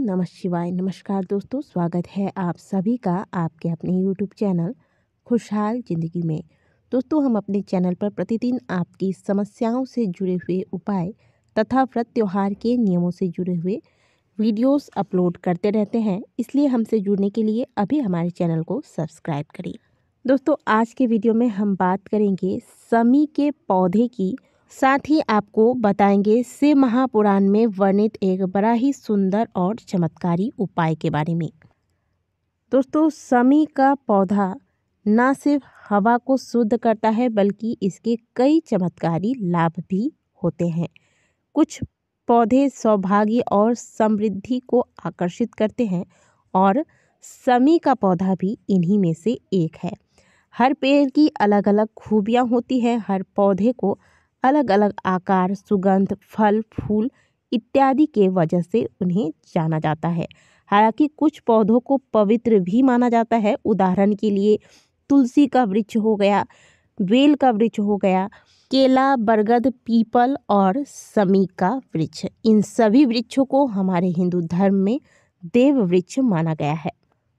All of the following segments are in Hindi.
नमः शिवाय। नमस्कार दोस्तों, स्वागत है आप सभी का आपके अपने यूट्यूब चैनल खुशहाल ज़िंदगी में। दोस्तों, हम अपने चैनल पर प्रतिदिन आपकी समस्याओं से जुड़े हुए उपाय तथा व्रत त्योहार के नियमों से जुड़े हुए वीडियोस अपलोड करते रहते हैं, इसलिए हमसे जुड़ने के लिए अभी हमारे चैनल को सब्सक्राइब करें। दोस्तों, आज के वीडियो में हम बात करेंगे समी के पौधे की, साथ ही आपको बताएंगे शिव महापुराण में वर्णित एक बड़ा ही सुंदर और चमत्कारी उपाय के बारे में। दोस्तों, समी का पौधा न सिर्फ हवा को शुद्ध करता है बल्कि इसके कई चमत्कारी लाभ भी होते हैं। कुछ पौधे सौभाग्य और समृद्धि को आकर्षित करते हैं और समी का पौधा भी इन्हीं में से एक है। हर पेड़ की अलग अलग खूबियाँ होती हैं। हर पौधे को अलग अलग आकार, सुगंध, फल, फूल इत्यादि के वजह से उन्हें जाना जाता है। हालांकि कुछ पौधों को पवित्र भी माना जाता है। उदाहरण के लिए तुलसी का वृक्ष हो गया, बेल का वृक्ष हो गया, केला, बरगद, पीपल और समी का वृक्ष। इन सभी वृक्षों को हमारे हिंदू धर्म में देव वृक्ष माना गया है।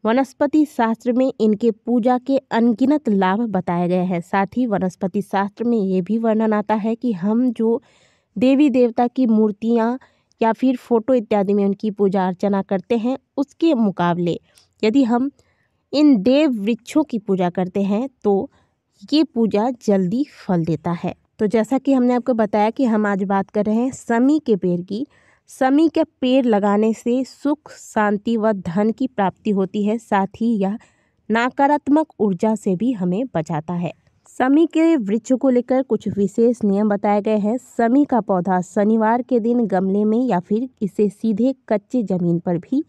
वनस्पति शास्त्र में इनके पूजा के अनगिनत लाभ बताए गए हैं। साथ ही वनस्पति शास्त्र में ये भी वर्णन आता है कि हम जो देवी देवता की मूर्तियाँ या फिर फोटो इत्यादि में उनकी पूजा अर्चना करते हैं, उसके मुकाबले यदि हम इन देव वृक्षों की पूजा करते हैं तो ये पूजा जल्दी फल देता है। तो जैसा कि हमने आपको बताया कि हम आज बात कर रहे हैं समी के पेड़ की। समी के पेड़ लगाने से सुख, शांति व धन की प्राप्ति होती है। साथ ही यह नकारात्मक ऊर्जा से भी हमें बचाता है। समी के वृक्ष को लेकर कुछ विशेष नियम बताए गए हैं। समी का पौधा शनिवार के दिन गमले में या फिर इसे सीधे कच्चे जमीन पर भी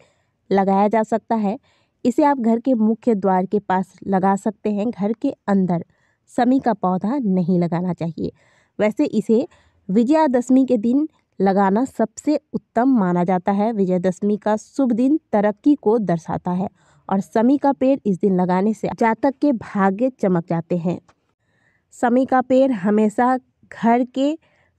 लगाया जा सकता है। इसे आप घर के मुख्य द्वार के पास लगा सकते हैं। घर के अंदर समी का पौधा नहीं लगाना चाहिए। वैसे इसे विजयादशमी के दिन लगाना सबसे उत्तम माना जाता है। विजयादशमी का शुभ दिन तरक्की को दर्शाता है और समी का पेड़ इस दिन लगाने से जातक के भाग्य चमक जाते हैं। समी का पेड़ हमेशा घर के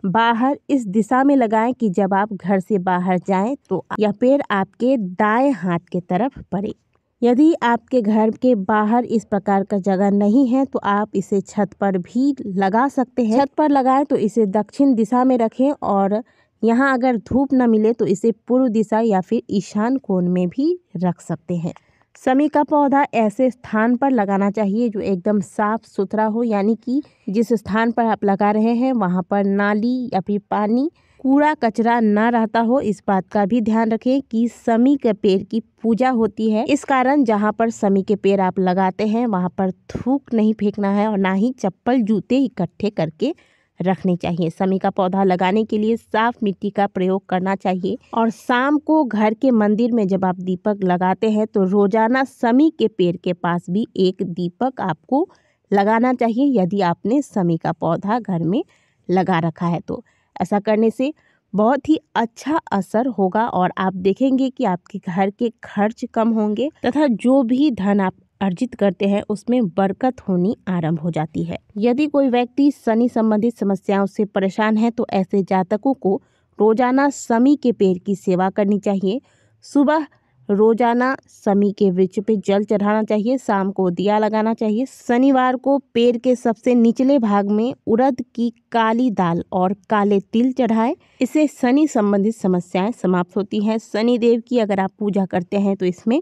बाहर इस दिशा में लगाएं कि जब आप घर से बाहर जाएं तो यह पेड़ आपके दाएं हाथ के तरफ पड़े। यदि आपके घर के बाहर इस प्रकार का जगह नहीं है तो आप इसे छत पर भी लगा सकते हैं। छत पर लगाएं तो इसे दक्षिण दिशा में रखें और यहाँ अगर धूप न मिले तो इसे पूर्व दिशा या फिर ईशान कोण में भी रख सकते हैं। समी का पौधा ऐसे स्थान पर लगाना चाहिए जो एकदम साफ सुथरा हो, यानी कि जिस स्थान पर आप लगा रहे हैं वहाँ पर नाली या फिर पानी, कूड़ा कचरा ना रहता हो। इस बात का भी ध्यान रखें कि समी के पेड़ की पूजा होती है। इस कारण जहाँ पर समी के पेड़ आप लगाते हैं वहाँ पर थूक नहीं फेंकना है और ना ही चप्पल जूते इकट्ठे करके रखने चाहिए। समी का पौधा लगाने के लिए साफ मिट्टी का प्रयोग करना चाहिए और शाम को घर के मंदिर में जब आप दीपक लगाते हैं तो रोजाना समी के पेड़ के पास भी एक दीपक आपको लगाना चाहिए। यदि आपने समी का पौधा घर में लगा रखा है तो ऐसा करने से बहुत ही अच्छा असर होगा और आप देखेंगे कि आपके घर के खर्च कम होंगे तथा जो भी धन आप अर्जित करते हैं उसमें बरकत होनी आरंभ हो जाती है। यदि कोई व्यक्ति शनि संबंधित समस्याओं से परेशान है तो ऐसे जातकों को रोजाना समी के पेड़ की सेवा करनी चाहिए। सुबह रोजाना समी के वृक्ष पे जल चढ़ाना चाहिए, शाम को दिया लगाना चाहिए। शनिवार को पेड़ के सबसे निचले भाग में उड़द की काली दाल और काले तिल चढ़ाएं। इससे शनि संबंधित समस्याएं समाप्त होती हैं। शनि देव की अगर आप पूजा करते हैं तो इसमें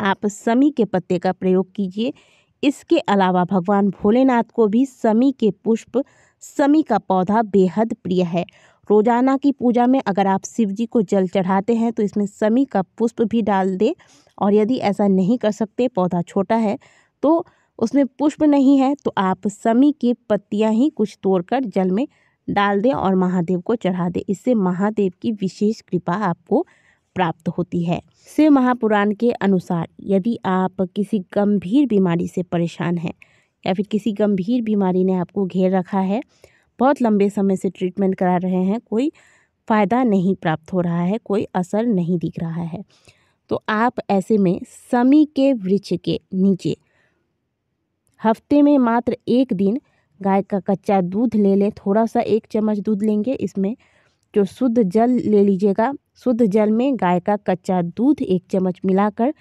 आप समी के पत्ते का प्रयोग कीजिए। इसके अलावा भगवान भोलेनाथ को भी समी के पुष्प, समी का पौधा बेहद प्रिय है। रोजाना की पूजा में अगर आप शिव जी को जल चढ़ाते हैं तो इसमें समी का पुष्प भी डाल दें और यदि ऐसा नहीं कर सकते, पौधा छोटा है तो उसमें पुष्प नहीं है तो आप समी की पत्तियां ही कुछ तोड़कर जल में डाल दें और महादेव को चढ़ा दें। इससे महादेव की विशेष कृपा आपको प्राप्त होती है। शिव महापुराण के अनुसार यदि आप किसी गंभीर बीमारी से परेशान हैं या फिर किसी गंभीर बीमारी ने आपको घेर रखा है, बहुत लंबे समय से ट्रीटमेंट करा रहे हैं, कोई फ़ायदा नहीं प्राप्त हो रहा है, कोई असर नहीं दिख रहा है, तो आप ऐसे में समी के वृक्ष के नीचे हफ्ते में मात्र एक दिन गाय का कच्चा दूध ले लें। थोड़ा सा 1 चम्मच दूध लेंगे, इसमें जो शुद्ध जल ले लीजिएगा शुद्ध जल में गाय का कच्चा दूध 1 चम्मच मिलाकर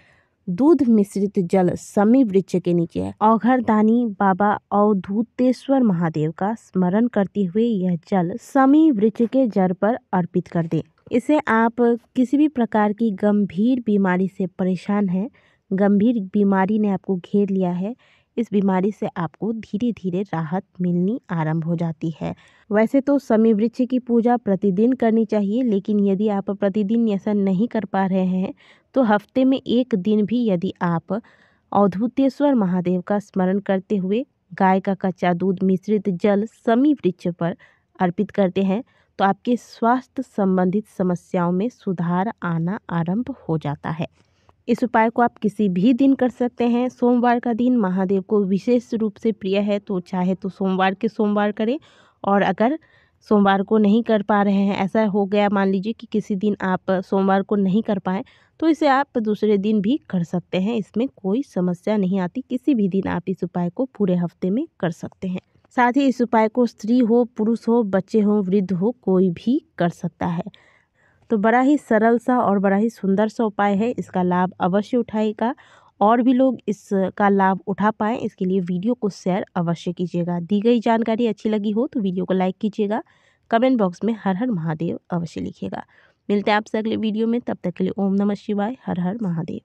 दूध मिश्रित जल समी वृक्ष के नीचे औघरदानी बाबा अवधूतेश्वर महादेव का स्मरण करते हुए यह जल समी वृक्ष के जड़ पर अर्पित कर दें। इसे आप किसी भी प्रकार की गंभीर बीमारी से परेशान हैं, गंभीर बीमारी ने आपको घेर लिया है, इस बीमारी से आपको धीरे धीरे राहत मिलनी आरंभ हो जाती है। वैसे तो समी वृक्ष की पूजा प्रतिदिन करनी चाहिए, लेकिन यदि आप प्रतिदिन ऐसा नहीं कर पा रहे हैं तो हफ्ते में 1 दिन भी यदि आप अवधूतेश्वर महादेव का स्मरण करते हुए गाय का कच्चा दूध मिश्रित जल समी वृक्ष पर अर्पित करते हैं तो आपके स्वास्थ्य संबंधित समस्याओं में सुधार आना आरंभ हो जाता है। इस उपाय को आप किसी भी दिन कर सकते हैं। सोमवार का दिन महादेव को विशेष रूप से प्रिय है, तो चाहे तो सोमवार के सोमवार करें, और अगर सोमवार को नहीं कर पा रहे हैं, ऐसा हो गया मान लीजिए कि किसी दिन आप सोमवार को नहीं कर पाएँ, तो इसे आप दूसरे दिन भी कर सकते हैं, इसमें कोई समस्या नहीं आती। किसी भी दिन आप इस उपाय को पूरे हफ्ते में कर सकते हैं। साथ ही इस उपाय को स्त्री हो, पुरुष हो, बच्चे हो, वृद्ध हो, कोई भी कर सकता है। तो बड़ा ही सरल सा और बड़ा ही सुंदर सा उपाय है, इसका लाभ अवश्य उठाएगा और भी लोग इसका लाभ उठा पाएँ, इसके लिए वीडियो को शेयर अवश्य कीजिएगा। दी गई जानकारी अच्छी लगी हो तो वीडियो को लाइक कीजिएगा, कमेंट बॉक्स में हर हर महादेव अवश्य लिखिएगा। मिलते हैं आपसे अगले वीडियो में, तब तक के लिए ओम नमः शिवाय, हर हर महादेव।